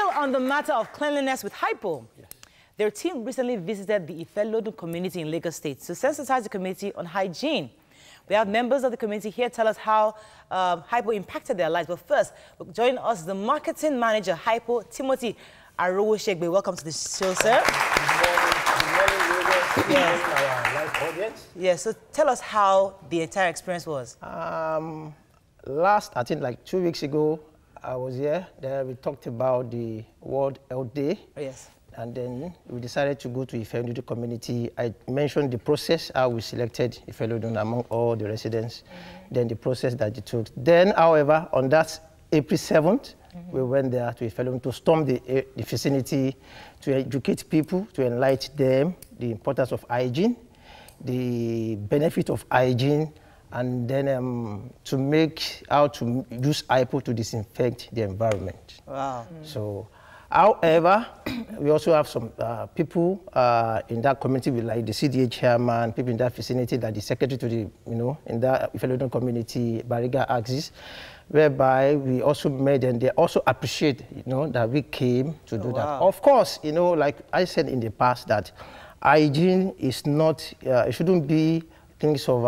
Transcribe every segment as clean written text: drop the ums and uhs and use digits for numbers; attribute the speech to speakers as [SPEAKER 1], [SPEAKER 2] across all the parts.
[SPEAKER 1] Still on the matter of cleanliness with Hypo, yes. Their team recently visited the Ifelodun community in Lagos State to sensitize the community on hygiene. We have members of the community here tell us how Hypo impacted their lives. But first, join us, the marketing manager, Hypo, Timothy Arowosegbe. Welcome to the show, sir.
[SPEAKER 2] Good morning, our live audience.
[SPEAKER 1] Yeah, so tell us how the entire experience was.
[SPEAKER 2] I think like 2 weeks ago, I was here. There we talked about the World Health Day.
[SPEAKER 1] Oh, yes.
[SPEAKER 2] And then we decided to go to Ifelodun community. I mentioned the process, how we selected Ifelodun among all the residents, then the process that it took. Then, however, on that April 7th, we went there to Ifelodun to storm the vicinity, to educate people, to enlighten them the importance of hygiene, the benefit of hygiene, and then to make how to use Hypo to disinfect the environment. Wow. So, however, we also have some people in that community, like the CDA chairman, people in that vicinity, like the secretary to the, in that Ifelodun community, Bariga Axis, whereby we also made, and they also appreciate, that we came to do that. Of course, like I said in the past, that hygiene is not, it shouldn't be things of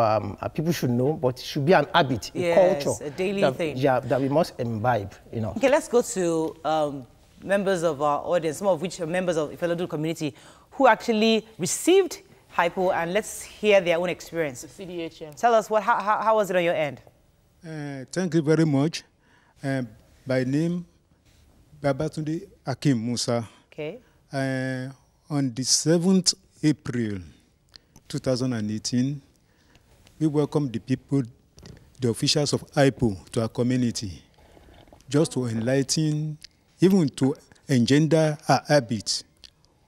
[SPEAKER 2] people should know, but it should be an habit, a culture,
[SPEAKER 1] a daily thing.
[SPEAKER 2] Yeah, that we must imbibe.
[SPEAKER 1] Okay, let's go to members of our audience, some of which are members of the Ifelodun community, who actually received Hypo, and let's hear their own experience.
[SPEAKER 3] The CDH.
[SPEAKER 1] Tell us how was it on your end?
[SPEAKER 4] Thank you very much. By name, Babatunde Akim Musa.
[SPEAKER 1] Okay.
[SPEAKER 4] On the 7th April 2018, we welcomed the people, the officials of Hypo, to our community, just to enlighten, even to engender a habit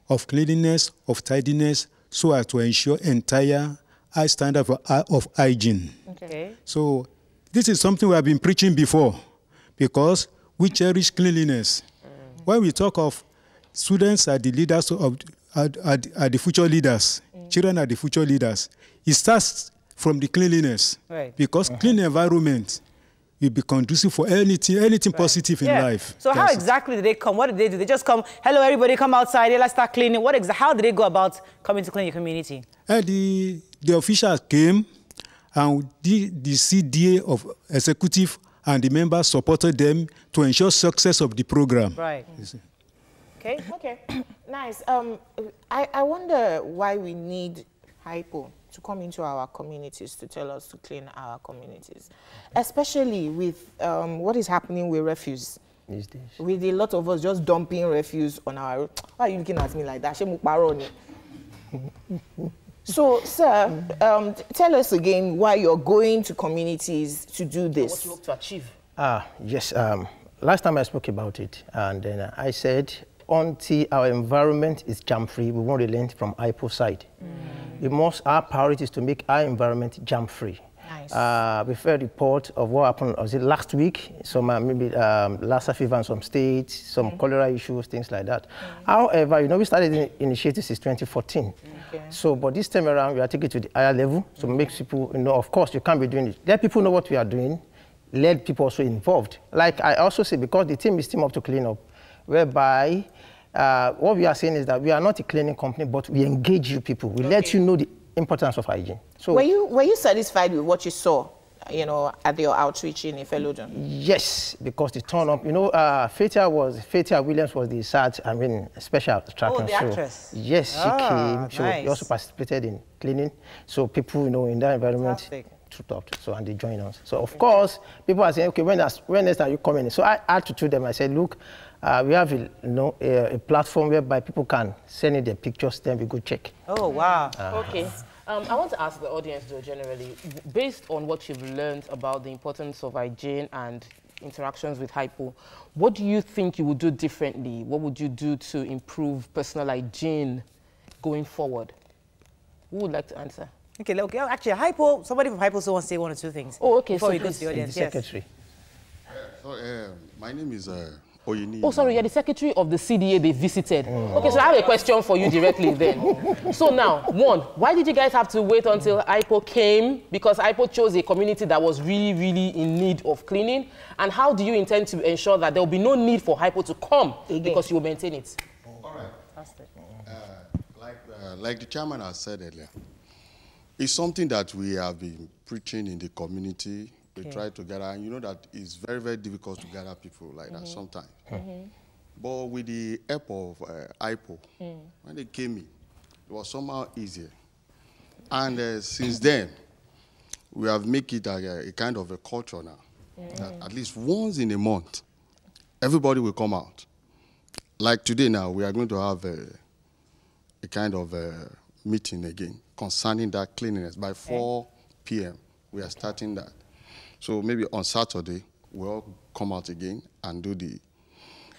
[SPEAKER 4] of cleanliness, of tidiness, so as to ensure entire high standard of hygiene. Okay. So this is something we have been preaching before, because we cherish cleanliness. When we talk of students are the leaders are the future leaders, children are the future leaders, it starts from the cleanliness, because clean environment will be conducive for anything positive in life.
[SPEAKER 1] So how exactly did they come? What did they do? They just come, hello, everybody, come outside, let's start cleaning. How did they go about coming to clean your community?
[SPEAKER 4] The officials came, and the CDA of executive and the members supported them to ensure success of the program.
[SPEAKER 1] Right.
[SPEAKER 3] Okay. Okay. Nice. I wonder why we need Hypo to come into our communities to tell us to clean our communities, especially with what is happening with refuse
[SPEAKER 2] these days.
[SPEAKER 3] With a lot of us just dumping refuse on our road. Why are you looking at me like that? So, sir, tell us again why you're going to communities to do this.
[SPEAKER 2] What you hope to achieve? Yes. Last time I spoke about it, and then I said, until our environment is jam-free, we won't relent from Hypo side. Our priority is to make our environment jam-free. Nice. We've heard a report of what happened, was it last week? Some maybe Lassa fever in some states, some cholera issues, things like that. However, we started the initiative since 2014. So, but this time around, we are taking it to the higher level, so make people, of course, you can't be doing it. Let people know what we are doing, let people also involved. Like I also say, because the team is team up to clean up, whereby what we are saying is that we are not a cleaning company, but we engage you people. We let you know the importance of hygiene. So,
[SPEAKER 3] were you satisfied with what you saw, at your outreach in Ifelodun?
[SPEAKER 2] Yes, because the turn up, Fatia Williams was the special attraction.
[SPEAKER 1] Oh, the actress.
[SPEAKER 2] Yes, she came. She also participated in cleaning. So people, in that environment, and they join us. So of course, people are saying, okay, when next are you coming? So I had to tell them, I said, look, we have a platform whereby people can send in their pictures, then we go check.
[SPEAKER 1] Oh, wow.
[SPEAKER 3] Okay. I want to ask the audience, though, generally, based on what you've learned about the importance of hygiene and interactions with Hypo, what do you think you would do differently? What would you do to improve personal hygiene going forward? Who would like to answer?
[SPEAKER 1] Okay, actually, Hypo, somebody from Hypo also wants to say one or two things.
[SPEAKER 3] Oh, okay.
[SPEAKER 1] Before we go to the audience.
[SPEAKER 2] Secretary.
[SPEAKER 5] My name is or you need...
[SPEAKER 3] Oh, sorry, you're the secretary of the CDA they visited. Okay, so I have a question for you directly then. So now, one, why did you guys have to wait until IPO came? Because IPO chose a community that was really, really in need of cleaning. And how do you intend to ensure that there will be no need for IPO to come because you will maintain it?
[SPEAKER 5] All right. Like the chairman has said earlier, it's something that we have been preaching in the community. We try to gather, and you know that it's very, very difficult to gather people like that sometimes. But with the help of IPO, when they came in, it was somehow easier. And since then, we have made it a kind of a culture now. That at least once in a month, everybody will come out. Like today now, we are going to have a kind of meeting again concerning that cleanliness. By 4 p.m., we are starting that. So maybe on Saturday, we'll all come out again and do the...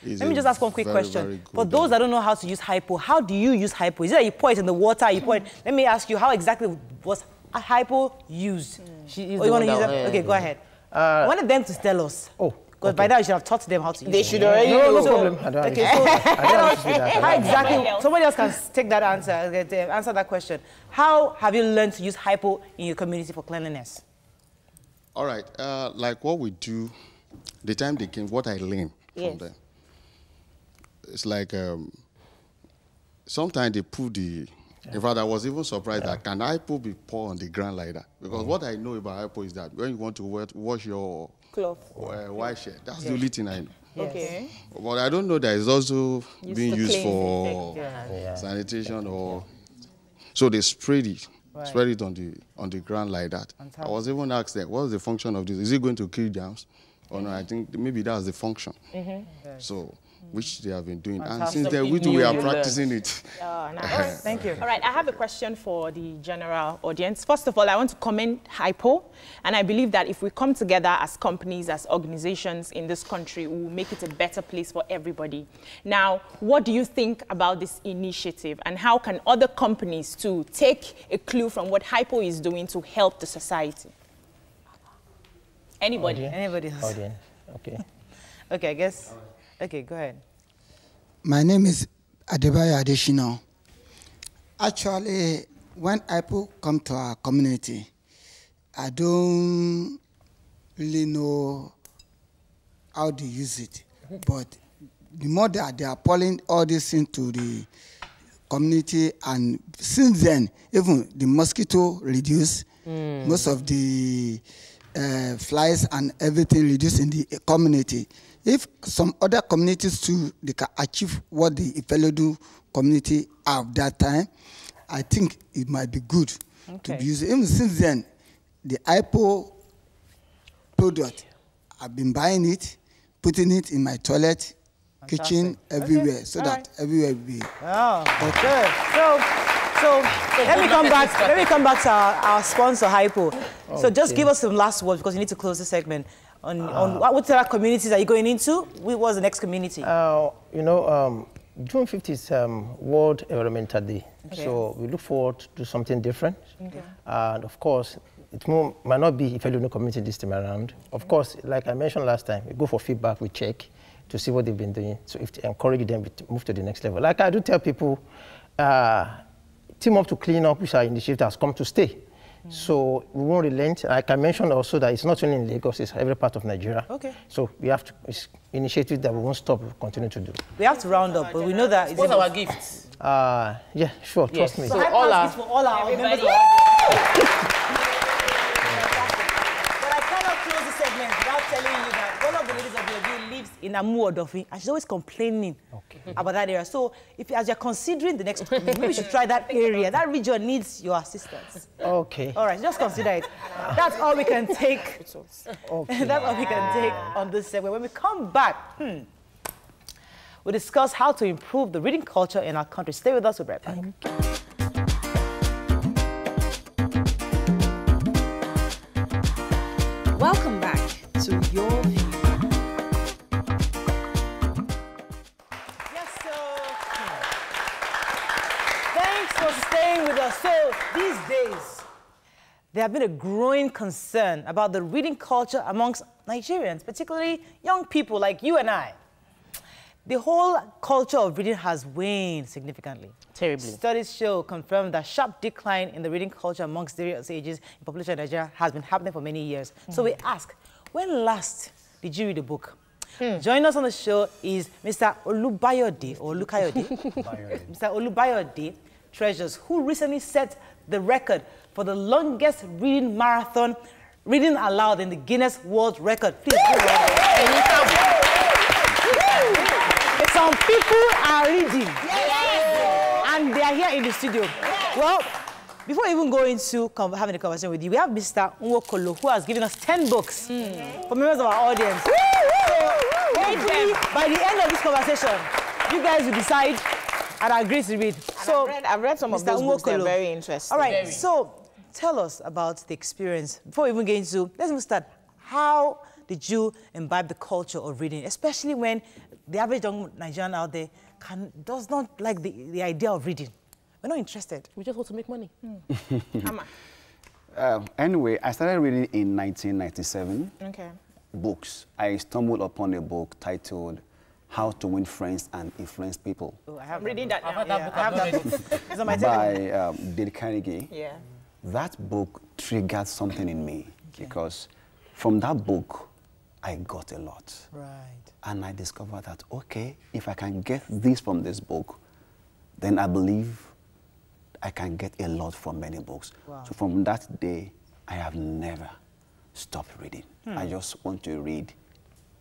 [SPEAKER 1] Let me just ask one quick question. For those that don't know how to use hypo, how do you use hypo? Is it that you pour it in the water, you pour it... Let me ask you, how exactly was hypo used? You want to use it? Okay, go ahead. I wanted them to tell us. Oh. Because by now you should have taught them how to use it.
[SPEAKER 3] They should already know.
[SPEAKER 2] No problem. I don't
[SPEAKER 1] how exactly... Somebody else can take that answer, answer that question. How have you learned to use hypo in your community for cleanliness?
[SPEAKER 5] All right. Like what we do, the time they came, what I learned from them. It's like sometimes they put the... In fact, I was even surprised that can hypo be poured on the ground like that? Because what I know about hypo is that when you want to wash your
[SPEAKER 3] cloth,
[SPEAKER 5] white shirt, that's the only thing I know.
[SPEAKER 3] Okay.
[SPEAKER 5] But I don't know that it's also being used for sanitation or... So they sprayed it. Spread it on the ground like that. I was even asked them, what's the function of this? Is it going to kill germs? Or no, I think maybe that's the function. So, which they have been doing. And since then, we are practicing it.
[SPEAKER 6] Nice.
[SPEAKER 1] Thank you.
[SPEAKER 6] All right, I have a question for the general audience. First of all, I want to commend hypo. And I believe that if we come together as companies, as organizations in this country, we will make it a better place for everybody. Now, what do you think about this initiative? And how can other companies too take a clue from what hypo is doing to help the society? Anybody?
[SPEAKER 1] Anybody else?
[SPEAKER 2] Okay.
[SPEAKER 1] Okay, I guess. Okay, go ahead.
[SPEAKER 7] My name is Adebayo Adeshino. Actually, when IPO come to our community, I don't really know how to use it. But the more that they are pulling all this into the community, and since then, even the mosquito reduced, most of the flies and everything reduced in the community. If some other communities too, they can achieve what the Ifelodu community have that time, I think it might be good to be used. Even since then, the IPO product, I've been buying it, putting it in my toilet, kitchen, everywhere, so that everywhere will be.
[SPEAKER 1] Oh, good. So let me come back. Let me come back to our sponsor, Hypo. So just give us some last words because you need to close the segment. On what other communities are you going into? What was the next community?
[SPEAKER 2] You know, June 5th is World Environmental Day. So we look forward to do something different. And of course, it might not be Ifelodu community this time around. Of course, like I mentioned last time, we go for feedback, we check to see what they've been doing. So if they encourage them to move to the next level. Like I do tell people, team up to clean up, which our initiative has come to stay. So we won't relent. Like I mentioned also that it's not only in Lagos, it's every part of Nigeria. So we have to, it's initiatives that we won't stop, we'll continue to do.
[SPEAKER 1] We have to round up, but we know that...
[SPEAKER 3] What's our gifts?
[SPEAKER 2] Yeah, sure, trust me.
[SPEAKER 1] So all our, for all our members. But I cannot close the segment without telling you that one of the ladies of the review lives in Amu Odofi, and she's always complaining about that area. So if as you're considering the next community, maybe you should try that area. That region needs your assistance.
[SPEAKER 2] Okay.
[SPEAKER 1] All right, just consider it. That's all we can take. That's all we can take on this segment. When we come back, we'll discuss how to improve the reading culture in our country. Stay with us, we'll be right back.
[SPEAKER 8] Welcome back to Your View.
[SPEAKER 1] Yes, sir. Thanks for staying with us. So these days, there has been a growing concern about the reading culture amongst Nigerians, particularly young people like you and I. The whole culture of reading has waned significantly.
[SPEAKER 3] Terribly.
[SPEAKER 1] Studies confirm that sharp decline in the reading culture amongst various ages in population in Nigeria has been happening for many years. So we ask, when last did you read a book? Joining us on the show is Mr. Olubayode, or Lukayode. Mr. Olubayode Treasures, who recently set the record for the longest reading marathon, reading aloud in the Guinness World Record. Please go on. Some people are reading, and they are here in the studio. Well, before we even go into having a conversation with you, we have Mr. Nwokolo, who has given us 10 books for members of our audience. Hopefully, by the end of this conversation, you guys will decide and agree to read. So,
[SPEAKER 6] I've read some of those books. They're very interesting.
[SPEAKER 1] All right, so tell us about the experience. Before we even get into, let's even start. How did you imbibe the culture of reading, especially when the average young Nigerian out there does not like the idea of reading? We're not interested.
[SPEAKER 3] We just want to make money.
[SPEAKER 9] Anyway, I started reading in 1997.
[SPEAKER 6] Okay.
[SPEAKER 9] Books. I stumbled upon a book titled How to Win Friends and Influence People.
[SPEAKER 1] Oh, I have
[SPEAKER 6] reading that now.
[SPEAKER 1] I have that book. It's on my
[SPEAKER 9] By Dale Carnegie.
[SPEAKER 6] Yeah.
[SPEAKER 9] That book triggered something in me because from that book, I got a lot.
[SPEAKER 1] Right.
[SPEAKER 9] And I discovered that, okay, if I can get this from this book, then I believe I can get a lot from many books.
[SPEAKER 1] Wow.
[SPEAKER 9] So from that day, I have never stopped reading. I just want to read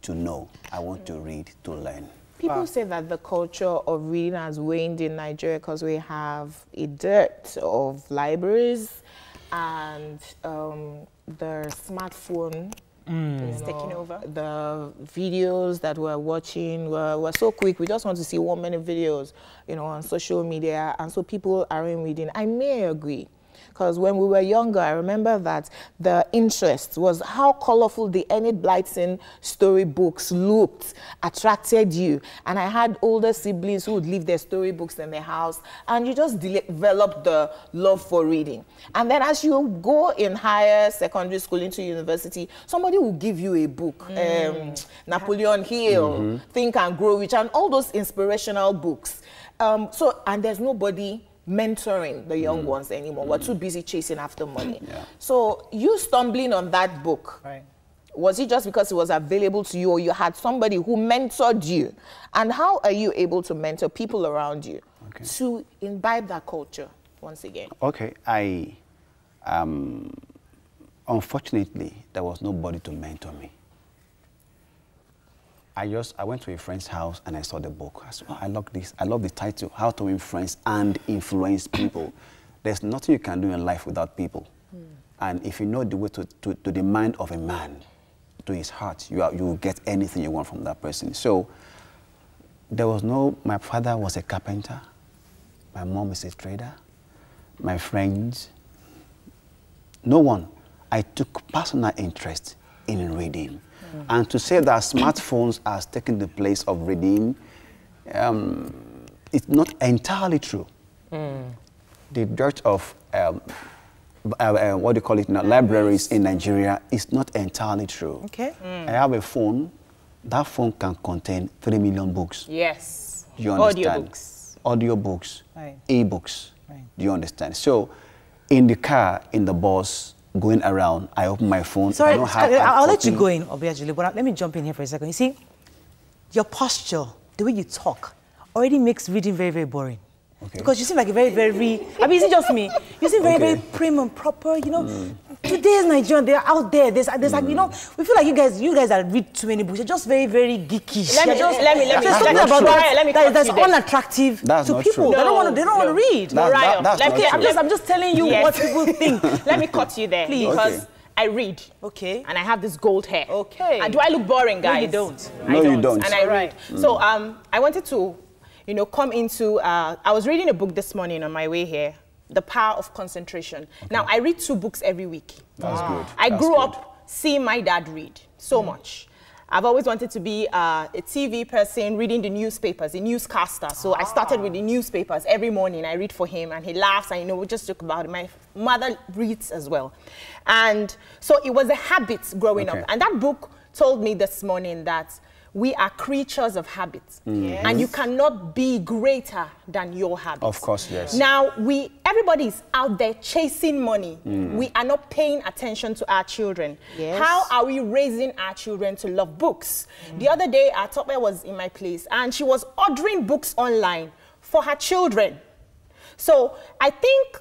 [SPEAKER 9] to know. I want to read to learn.
[SPEAKER 6] People say that the culture of reading has waned in Nigeria because we have a dearth of libraries and the smartphone is taking over. The videos that we're watching, we're so quick. We just want to see 1 minute videos, on social media, and so people aren't reading. I may agree. Because when we were younger, I remember that the interest was how colorful the Enid Blyton storybooks looked, attracted you. And I had older siblings who would leave their storybooks in their house, and you just developed the love for reading. And then as you go in higher secondary school into university, somebody will give you a book, Napoleon Hill, Think and Grow Rich, and all those inspirational books. And there's nobody mentoring the young ones anymore. We're too busy chasing after money. So you stumbling on that book, was it just because it was available to you, or you had somebody who mentored you? And how are you able to mentor people around you to imbibe that culture once again?
[SPEAKER 9] Okay, unfortunately, there was nobody to mentor me. I went to a friend's house and I saw the book. I said, oh, I love this. I love the title, How to Win Friends and Influence People. There's nothing you can do in life without people. And if you know the way to the mind of a man, to his heart, you will get anything you want from that person. So my father was a carpenter. My mom is a trader. My friends, no one. I took personal interest in reading. And to say that smartphones are taking the place of reading, it's not entirely true. The dearth of, what do you call it now, libraries in Nigeria is not entirely true.
[SPEAKER 1] Okay.
[SPEAKER 9] I have a phone. That phone can contain 3 million books.
[SPEAKER 6] Yes.
[SPEAKER 9] Do you understand?
[SPEAKER 6] Audiobooks.
[SPEAKER 9] Audiobooks,
[SPEAKER 1] Right.
[SPEAKER 9] e-books. Do you understand? So in the car, in the bus, going around, I open my phone.
[SPEAKER 1] Sorry, I'll let you go in, Obiajulu, but let me jump in here for a second. You see, your posture, the way you talk, already makes reading very, very boring.
[SPEAKER 9] Okay.
[SPEAKER 1] Because you seem like a very, very, I mean, is it just me? You seem very, very prim and proper, Today's Nigerian, they're out there. There's like, we feel like you guys that read too many books. You're just very, very geeky.
[SPEAKER 6] Let me
[SPEAKER 1] that's unattractive to people. They don't want to read. I'm just telling you what people think.
[SPEAKER 6] Let me cut you there.
[SPEAKER 1] Please.
[SPEAKER 6] Because I read.
[SPEAKER 1] Okay.
[SPEAKER 6] And I have this gold hair.
[SPEAKER 1] Okay.
[SPEAKER 6] And do I look boring, guys?
[SPEAKER 1] No, you don't.
[SPEAKER 9] No, you don't.
[SPEAKER 6] And I read. So I wanted to, come into, I was reading a book this morning on my way here, The Power of Concentration. Now, I read 2 books every week.
[SPEAKER 9] That's good.
[SPEAKER 6] I grew up seeing my dad read so much. I've always wanted to be a TV person, reading the newspapers, a newscaster. So I started with the newspapers every morning. I read for him, and he laughs, and we just talk about it. My mother reads as well. And so it was a habit growing up. And that book told me this morning that we are creatures of habits. And you cannot be greater than your habits.
[SPEAKER 9] Of course, yes.
[SPEAKER 6] Now, everybody is out there chasing money. We are not paying attention to our children. How are we raising our children to love books? The other day, our Tope was in my place, and she was ordering books online for her children. So I think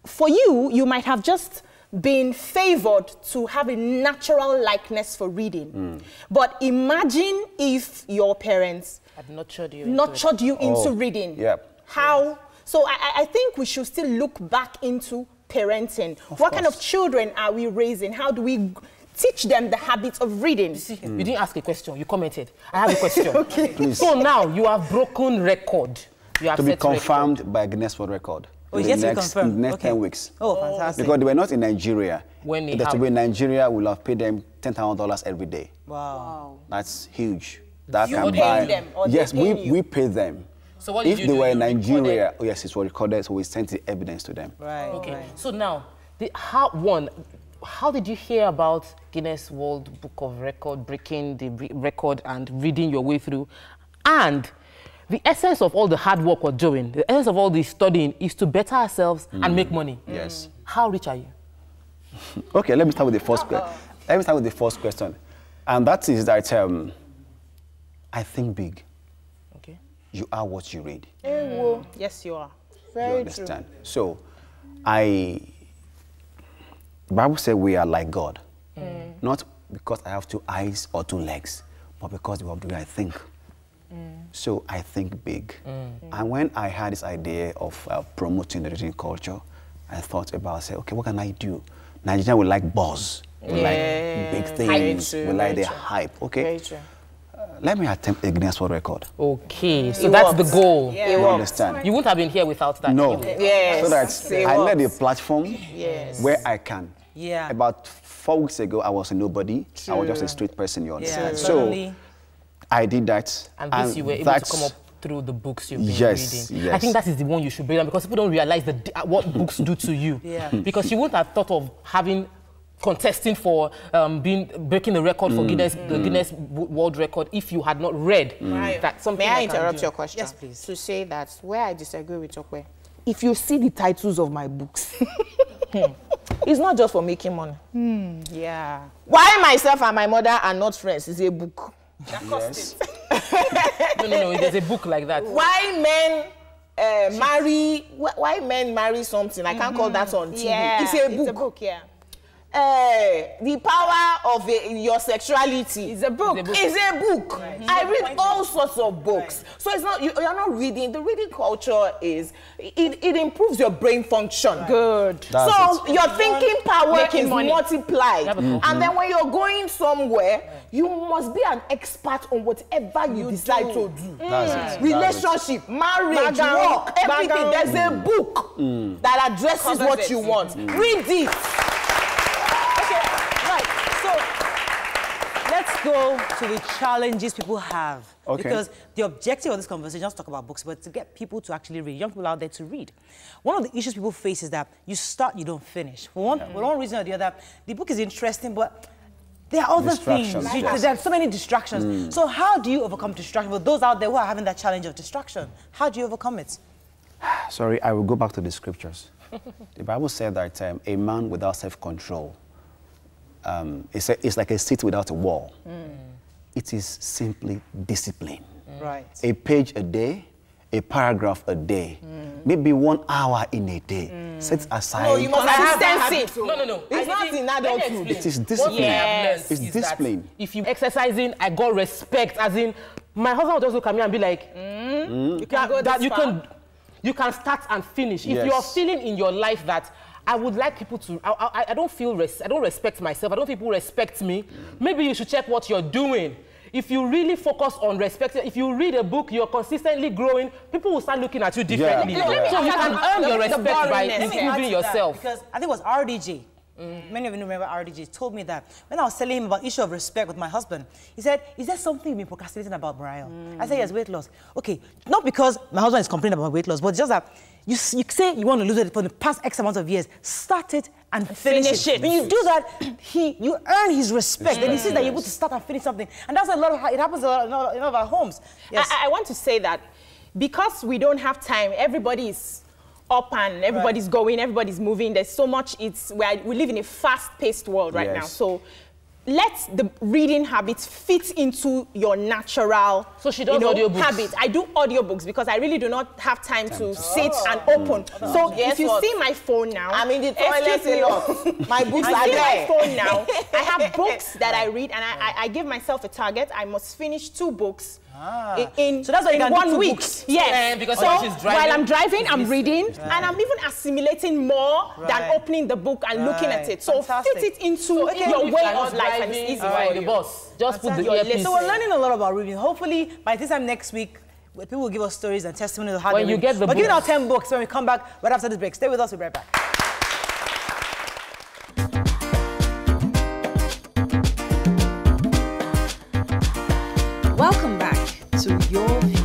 [SPEAKER 6] for you, you might have just been favored to have a natural likeness for reading. But imagine if your parents
[SPEAKER 3] had nurtured you
[SPEAKER 6] into reading. How? So I think we should still look back into parenting. What kind of children are we raising? How do we teach them the habits of reading?
[SPEAKER 3] You didn't ask a question, you commented. I have a question.
[SPEAKER 6] Okay.
[SPEAKER 9] Please.
[SPEAKER 3] So now you have broken record. You have
[SPEAKER 9] to be
[SPEAKER 3] set
[SPEAKER 9] confirmed
[SPEAKER 3] record.
[SPEAKER 9] by Guinness World Record.
[SPEAKER 1] Oh,
[SPEAKER 9] in
[SPEAKER 1] yes,
[SPEAKER 9] the
[SPEAKER 1] to be confirmed.
[SPEAKER 9] in the next
[SPEAKER 1] Okay.
[SPEAKER 9] 10 weeks.
[SPEAKER 1] Oh, fantastic.
[SPEAKER 9] Because they were not in Nigeria.
[SPEAKER 3] When
[SPEAKER 9] If they to be in Nigeria, we'll have paid them $10,000 every day.
[SPEAKER 1] Wow.
[SPEAKER 9] That's huge. That
[SPEAKER 6] You
[SPEAKER 9] can
[SPEAKER 6] pay
[SPEAKER 9] buy.
[SPEAKER 6] them, or
[SPEAKER 9] Yes,
[SPEAKER 6] they pay you?
[SPEAKER 9] we pay them.
[SPEAKER 3] So what did
[SPEAKER 9] If
[SPEAKER 3] you
[SPEAKER 9] they
[SPEAKER 3] do?
[SPEAKER 9] were in
[SPEAKER 3] You
[SPEAKER 9] Nigeria,
[SPEAKER 3] recorded?
[SPEAKER 9] oh yes, it was recorded, so we sent the evidence to them.
[SPEAKER 1] Right.
[SPEAKER 3] Okay.
[SPEAKER 1] Right.
[SPEAKER 3] So now, how did you hear about Guinness World Book of Record, breaking the record and reading your way through? And the essence of all the hard work we're doing, the essence of all the studying is to better ourselves and make money.
[SPEAKER 9] Yes.
[SPEAKER 3] How rich are you?
[SPEAKER 9] Okay, let me start with the first question. Let me start with the first question. And that is that I think big.
[SPEAKER 3] Okay.
[SPEAKER 9] You are what you read.
[SPEAKER 6] Yes, you are.
[SPEAKER 9] You understand? So, the Bible says we are like God. Not because I have 2 eyes or 2 legs, but because of the way I think. So I think big. And when I had this idea of promoting the reading culture, I thought about, say, okay, what can I do? Nigeria will like buzz, will like big things, will like the hype, okay?
[SPEAKER 6] Very true.
[SPEAKER 9] Let me attempt a Guinness World Record.
[SPEAKER 3] Okay, so that's the goal.
[SPEAKER 9] You understand?
[SPEAKER 3] You wouldn't have been here without that.
[SPEAKER 9] No.
[SPEAKER 6] Yes.
[SPEAKER 9] So that I led a platform where I can.
[SPEAKER 1] Yeah.
[SPEAKER 9] About 4 weeks ago, I was a nobody. I was just a street person, you understand?
[SPEAKER 1] Yeah.
[SPEAKER 9] So
[SPEAKER 1] Suddenly.
[SPEAKER 9] I did that.
[SPEAKER 3] And this you were able to come up through the books you've been reading.
[SPEAKER 9] Yes.
[SPEAKER 3] I think that is the one you should bring on because people don't realize what books do to you.
[SPEAKER 1] Yeah.
[SPEAKER 3] Because you wouldn't have thought of contesting for breaking the record for the Guinness World Record if you had not read that something.
[SPEAKER 6] May I interrupt your question?
[SPEAKER 1] Yes, please.
[SPEAKER 6] To say that where I disagree with Okwe,
[SPEAKER 3] If you see the titles of my books,
[SPEAKER 6] it's not just for making money.
[SPEAKER 1] Yeah.
[SPEAKER 6] Why myself and my mother are not friends is a book.
[SPEAKER 9] Yes.
[SPEAKER 3] no, there's a book like that.
[SPEAKER 6] Why men marry something? I can't call that on TV.
[SPEAKER 1] Yeah,
[SPEAKER 6] It's a
[SPEAKER 1] It's a
[SPEAKER 6] book.
[SPEAKER 1] book, yeah.
[SPEAKER 6] The power of your sexuality is a book. It's a book. I read all sorts of books. So it's not you're not reading. The reading culture is it improves your brain function.
[SPEAKER 1] Good.
[SPEAKER 6] So your thinking power
[SPEAKER 1] Making
[SPEAKER 6] is
[SPEAKER 1] money.
[SPEAKER 6] multiplied. And then when you're going somewhere, you must be an expert on whatever you decide to do.
[SPEAKER 9] That's it.
[SPEAKER 6] Relationship, marriage,
[SPEAKER 1] Background.
[SPEAKER 6] work, everything. There's a book that addresses
[SPEAKER 1] Covers
[SPEAKER 6] what
[SPEAKER 1] it.
[SPEAKER 6] you want. Read it.
[SPEAKER 1] Right. So let's go to the challenges people have.
[SPEAKER 9] Okay.
[SPEAKER 1] Because the objective of this conversation is not to talk about books, but to get people to actually read, young people out there to read. One of the issues people face is that you start, you don't finish. For one reason or the other, the book is interesting, but there are other things.
[SPEAKER 9] Distractions.
[SPEAKER 1] There are so many distractions. So how do you overcome distraction? For those out there who are having that challenge of distraction, how do you overcome it?
[SPEAKER 9] Sorry, I will go back to the scriptures. The Bible said that a man without self-control, it's like a city without a wall. It is simply discipline.
[SPEAKER 1] Right.
[SPEAKER 9] A page a day, a paragraph a day, maybe 1 hour in a day. Set aside.
[SPEAKER 6] No, you must consistency.
[SPEAKER 3] No.
[SPEAKER 6] It's not in adulthood.
[SPEAKER 9] It is discipline.
[SPEAKER 3] Yes,
[SPEAKER 9] It's discipline.
[SPEAKER 3] If you exercising, I got respect. As in, my husband will just look at me and be like,
[SPEAKER 6] You can go
[SPEAKER 3] that
[SPEAKER 6] this far.
[SPEAKER 3] you can start and finish.
[SPEAKER 9] Yes.
[SPEAKER 3] If you're feeling in your life that I would like people to, I don't respect myself. I don't think people respect me. Maybe you should check what you're doing. If you really focus on respecting, if you read a book, you're consistently growing, people will start looking at you differently.
[SPEAKER 9] Yeah.
[SPEAKER 3] So you can earn your respect by
[SPEAKER 1] Let me add
[SPEAKER 3] improving
[SPEAKER 1] to that,
[SPEAKER 3] yourself.
[SPEAKER 1] because I think it was RDJ Many of you remember RDG, told me that when I was telling him about issue of respect with my husband, he said, is there something you've been procrastinating about, Mariah? I said, yes, weight loss. Okay, not because my husband is complaining about weight loss, but just that you say you want to lose it for the past X amount of years, start it and finish it. When you do that, you earn his respect. Then he sees that you're able to start and finish something. And that's a lot of how it happens in a lot of our homes. Yes.
[SPEAKER 6] I want to say that because we don't have time, everybody is up and everybody's going, everybody's moving. There's so much, we live in a fast-paced world right now. So let the reading habits fit into your natural habit. I do audiobooks because I really do not have time to sit and open. So if you see my phone now,
[SPEAKER 10] I'm in the toilet a lot. My books are there.
[SPEAKER 6] My phone now, I have books that I read, and I give myself a target. I must finish 2 books
[SPEAKER 1] so that's why you can
[SPEAKER 6] 1 week.
[SPEAKER 1] Yes.
[SPEAKER 3] Because
[SPEAKER 6] so while I'm driving, I'm reading, and I'm even assimilating more than opening the book and looking at it. So fit it into your way of life, and it's easy for
[SPEAKER 3] the
[SPEAKER 6] you.
[SPEAKER 3] boss. Just put the earpiece.
[SPEAKER 1] So we're learning a lot about reading. Hopefully, by this time next week, people will give us stories and testimonies of how
[SPEAKER 3] when
[SPEAKER 1] they
[SPEAKER 3] you
[SPEAKER 1] read.
[SPEAKER 3] get the
[SPEAKER 1] We're giving out 10 books when we come back right after this break. Stay with us. We'll be right back.
[SPEAKER 8] Welcome back to Your View.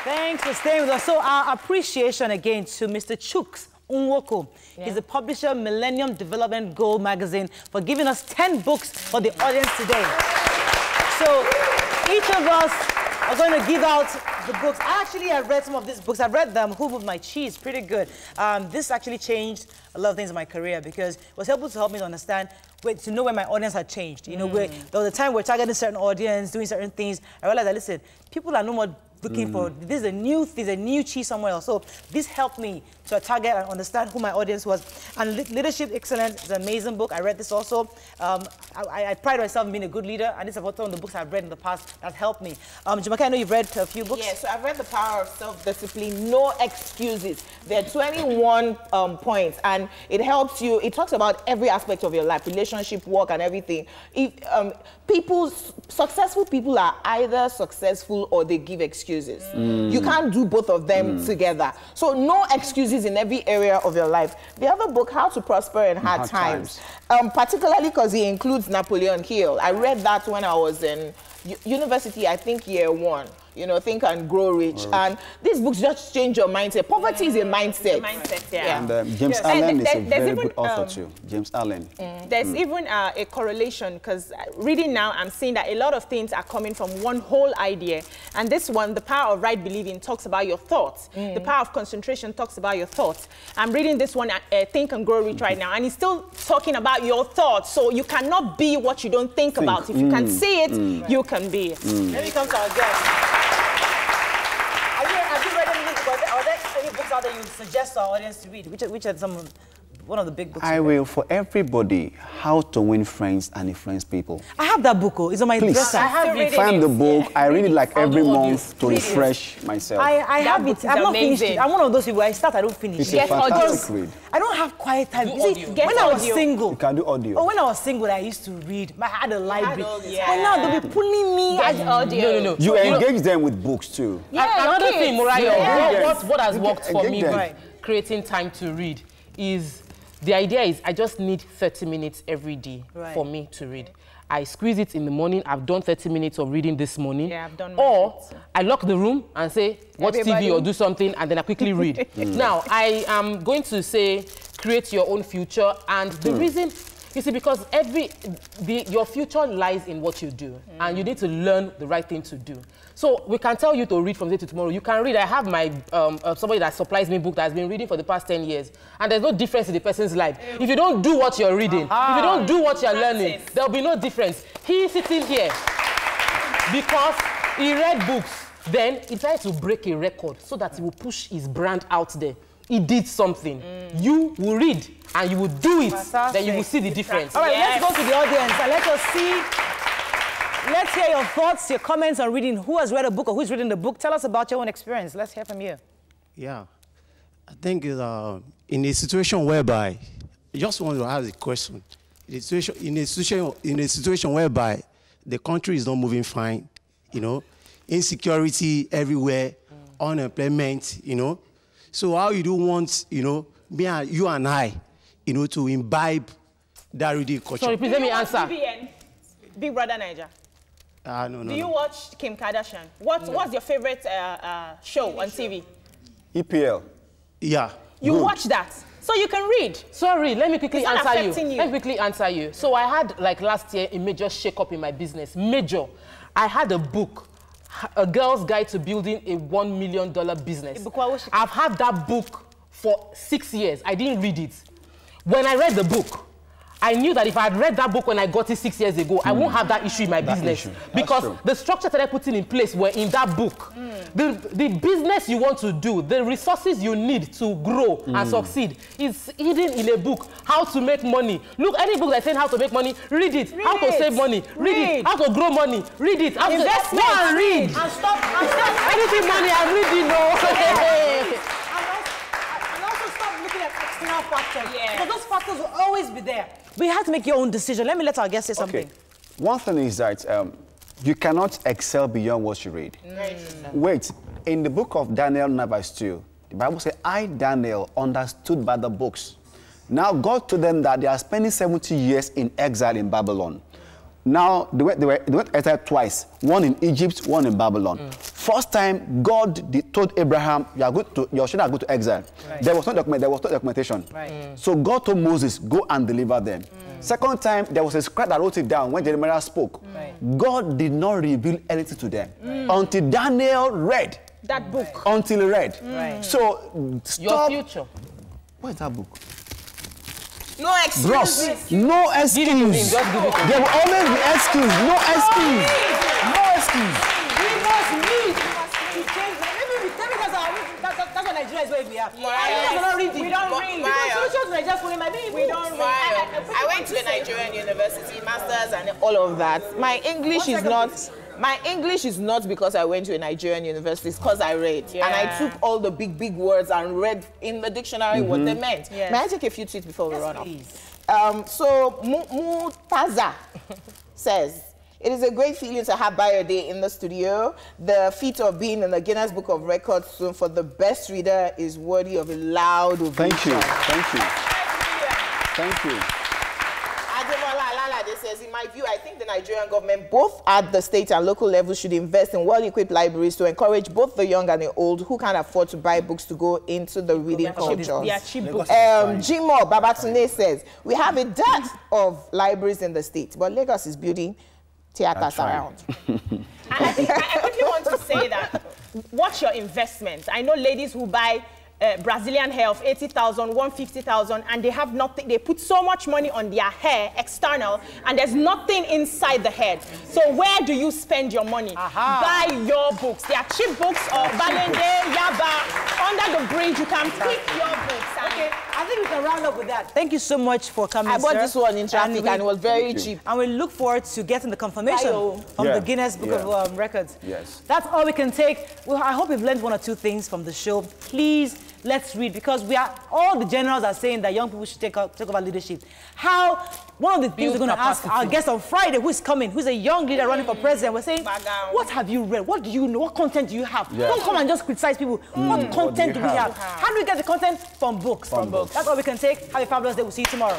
[SPEAKER 1] Thanks for staying with us. So our appreciation again to Mr. Chuks Nwoko. He's the publisher, Millennium Development Goal magazine, for giving us 10 books for the audience today. So each of us are going to give out the books. I have read some of these books. I've read them. Who Moved My Cheese? Pretty good. This actually changed a lot of things in my career because it was able to help me to understand, to know where my audience had changed. You know, there was a time we're targeting a certain audience, doing certain things. I realized that, listen, people are no more looking for, there's a new cheese somewhere else. So this helped me to target and understand who my audience was. And Leadership Excellence is an amazing book. I read this also. I pride myself in being a good leader, and this is one of the books I've read in the past that helped me. Jumake, I know you've read a few books.
[SPEAKER 10] Yes, so I've read The Power of Self-Discipline, No Excuses. There are 21 points, and it helps you. It talks about every aspect of your life, relationship, work, and everything. Successful people are either successful or they give excuses. You can't do both of them together. So no excuses in every area of your life. The other book, How to Prosper in Hard Times. Particularly because he includes Napoleon Hill. I read that when I was in university, I think year 1. You know, Think and Grow Rich. And these books just change your mindset. Poverty is a mindset.
[SPEAKER 9] And James Allen is a very good author too. James Allen.
[SPEAKER 6] There's even a correlation, because reading now, I'm seeing that a lot of things are coming from one whole idea. And this one, The Power of Right Believing, talks about your thoughts. The Power of Concentration talks about your thoughts. I'm reading this one, Think and Grow Rich, right now, and it's still talking about your thoughts. So you cannot be what you don't think about. If you can see it, you can be it.
[SPEAKER 1] Let me come to our guest. Have you read any books? Are there any books out there you would suggest to our audience to read? Which are one of the big books?
[SPEAKER 9] I will, for everybody, How to Win Friends and Influence People.
[SPEAKER 1] I have that book. It's on my dresser.
[SPEAKER 9] I have it. Find the book. I read it like every month to refresh myself.
[SPEAKER 1] I have it. I've not finished it. I'm one of those people. I start, I don't finish.
[SPEAKER 9] It's a fantastic read.
[SPEAKER 1] I don't have quiet time. When I was single,
[SPEAKER 9] you can do audio.
[SPEAKER 1] Or when I was single, I used to read. I had a library. And now they'll be pulling me.
[SPEAKER 6] Audio.
[SPEAKER 9] You engage them with books too.
[SPEAKER 3] Another thing, Mariah, what has worked for me with creating time to read is, the idea is I just need 30 minutes every day for me to read. I squeeze it in the morning. I've done 30 minutes of reading this morning.
[SPEAKER 6] Yeah, I've done
[SPEAKER 3] or I lock the room and say, watch TV or do something, and then I quickly read. Now, I am going to say, create your own future. And the reason, you see, because your future lies in what you do. And you need to learn the right thing to do. So we can tell you to read from today to tomorrow. You can read. I have my somebody that supplies me a book that has been reading for the past 10 years. And there's no difference in the person's life. If you don't do what you're reading, if you don't do what you're learning, there'll be no difference. He's sitting here because he read books. Then he tried to break a record so that he will push his brand out there. He did something. You will read and you will do it. Then you will see the difference.
[SPEAKER 1] All right, let's go to the audience and let us see. Let's hear your thoughts, your comments on reading. Who has read a book or who's reading the book? Tell us about your own experience. Let's hear from you.
[SPEAKER 11] Yeah, I think in a situation whereby, I just want to ask a question. In a situation whereby the country is not moving fine, you know, insecurity everywhere, unemployment, you know. So how you do want, you know, you and I, you know, to imbibe that reading culture.
[SPEAKER 3] Sorry, please let me answer.
[SPEAKER 6] BBN? Big Brother Niger.
[SPEAKER 11] No.
[SPEAKER 6] Do you watch Kim Kardashian? What's your favorite show on TV?
[SPEAKER 9] EPL.
[SPEAKER 11] Yeah.
[SPEAKER 6] You watch that, so you can read.
[SPEAKER 3] Sorry, let me quickly answer you.
[SPEAKER 6] You.
[SPEAKER 3] Let me quickly answer you. So I had, like last year, a major shake-up in my business. Major. I had a book, A Girl's Guide to Building a $1 Million Business. I've had that book for 6 years. I didn't read it. When I read the book, I knew that if I had read that book when I got it 6 years ago, I won't have that issue in my business. Because the structures that I put in place were in that book. The business you want to do, the resources you need to grow and succeed is hidden in a book. How to make money. Look, any book that says how to make money, read it. How to save money, read it. How to grow money, read it. How
[SPEAKER 6] invest,
[SPEAKER 3] read.
[SPEAKER 6] And stop.
[SPEAKER 3] Anything money, I'm reading, no.
[SPEAKER 1] And also stop looking at external factors. Because those factors will always be there. But you have to make your own decision. Let me let our guest say something.
[SPEAKER 9] One thing is that you cannot excel beyond what you read. Wait, in the book of Daniel 9:2, the Bible says, I, Daniel, understood by the books. Now God told them that they are spending 70 years in exile in Babylon. Now, they went exile twice, one in Egypt, one in Babylon. First time, God told Abraham, your children are going to exile. There was no documentation. So God told Moses, go and deliver them. Second time, there was a scribe that wrote it down when Jeremiah spoke. God did not reveal anything to them until Daniel read.
[SPEAKER 6] That book.
[SPEAKER 9] Until he read. So, stop.
[SPEAKER 3] Your future.
[SPEAKER 9] What is that book?
[SPEAKER 10] No excuse.
[SPEAKER 9] No excuse. There will always be excuse. No excuse. No excuse.
[SPEAKER 1] We must read. To change. Maybe that's what Nigeria is where we are. We don't read. Because solutions to Nigeria's problem might be
[SPEAKER 10] we don't read. I went to a Nigerian university, masters and all of that. My English is not because I went to a Nigerian university, it's because I read. And I took all the big words and read in the dictionary what they meant. May I take a few tweets before we run off? So Mutaza says, it is a great feeling to have Bio Day in the studio. The feat of being in the Guinness Book of Records soon for the best reader is worthy of a loud ovation.
[SPEAKER 9] Thank you. Thank you. Thank you.
[SPEAKER 10] This says, in my view, I think the Nigerian government, both at the state and local level, should invest in well-equipped libraries to encourage both the young and the old who can't afford to buy books to go into the reading culture.
[SPEAKER 6] Cheap books.
[SPEAKER 10] Jimo Babatunde says, we have a dearth of libraries in the state, but Lagos is building theaters around.
[SPEAKER 6] I quickly want to say that, watch your investments. I know ladies who buy Brazilian hair of 80,000, 150,000, and they have nothing. They put so much money on their hair, external, and there's nothing inside the head. So where do you spend your money? Buy your books. They are cheap books or Balende, Yaba. Under the bridge, you can pick your books.
[SPEAKER 1] Okay, I think we can round up with that. Thank you so much for coming,
[SPEAKER 10] I bought this one in traffic and it was very cheap.
[SPEAKER 1] And we look forward to getting the confirmation from the Guinness Book of Records.
[SPEAKER 9] Yes.
[SPEAKER 1] That's all we can take. Well, I hope you've learned one or two things from the show. Please, let's read, because all the generals are saying that young people should take over leadership. One of the things we're going to ask our guest on Friday, who's coming, who's a young leader running for president, we're saying, what have you read? What do you know? What content do you have? Don't come and just criticize people. What content do we have? How do we get the content? From books. That's all we can take. Have a fabulous day. We'll see you tomorrow.